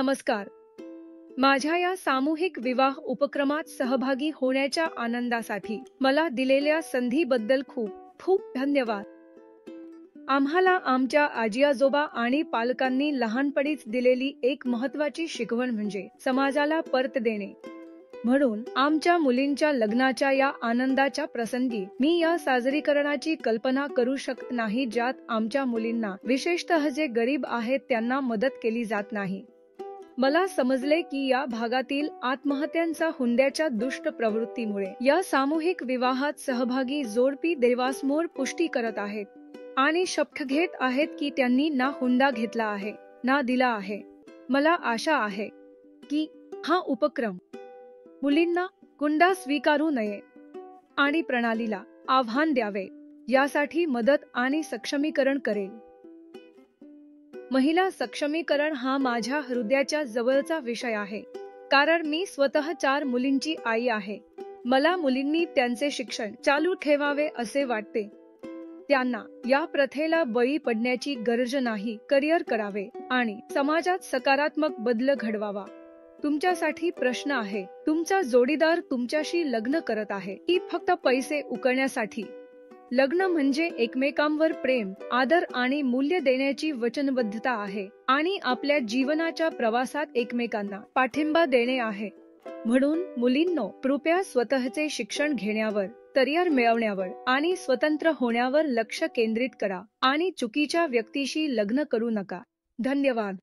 नमस्कार. माझ्या या सामूहिक विवाह उपक्रमात सहभागी होण्याच्या आनंदासाठी मला दिलेल्या संधीबद्दल खूप खूप धन्यवाद. आम्हाला आमच्या आजी-आजोबा आणि पालकांनी लहानपणीच दिलेली एक महत्त्वाची शिकवण म्हणजे समाजाला परत देणे. म्हणून आमच्या मुलींच्या लग्नाच्या या आनंदाच्या प्रसंगी मी या साजरीकरणाची कल्पना करू शकत नाही ज्यात आमच्या मुलींना, विशेषतः जे गरीब आहेत त्यांना मदत केली जात नाही. मला समजले की या भागातील आत्महत्यांचा हुंड्याच्या दुष्ट प्रवृत्तीमुळे या सामूहिक विवाहात सहभागी जोडपी देवासमोर पुष्टी करत आहेत आणि शपथ घेत आहेत की त्यांनी ना हुंडा घेतला आहे ना दिला आहे. मला आशा आहे की हा उपक्रम मुलींना हुंडा स्वीकारू नये आणि प्रणालीला आव्हान द्यावे यासाठी मदत आणि सक्षमीकरण करेल. महिला सक्षमीकरण हा माझ्या हृदयाच्या जवळचा विषय आहे, कारण मी स्वतः 4 मुलींची आई आहे. मला मुलींनी त्यांचे शिक्षण चालू ठेवावे असे वाटते. त्यांना या प्रथेला बळी पडण्याची गरज नाही, करिअर करावे आणि समाजात सकारात्मक बदल घडवावा. तुमच्यासाठी प्रश्न आहे, तुमचा जोडीदार तुमच्याशी लग्न करत आहे की फक्त पैसे उकळण्यासाठी? लग्न म्हणजे एकमेकांवर प्रेम, आदर आणि मूल्य देण्याची वचनबद्धता आहे आणि आपल्या जीवनाच्या प्रवासात एकमेकांना पाठिंबा देणे आहे. म्हणून मुलींनो, कृपया स्वतःचे शिक्षण घेण्यावर, करिअर मिळवण्यावर आणि स्वतंत्र होण्यावर लक्ष केंद्रित करा आणि चुकीच्या व्यक्तीशी लग्न करू नका. धन्यवाद.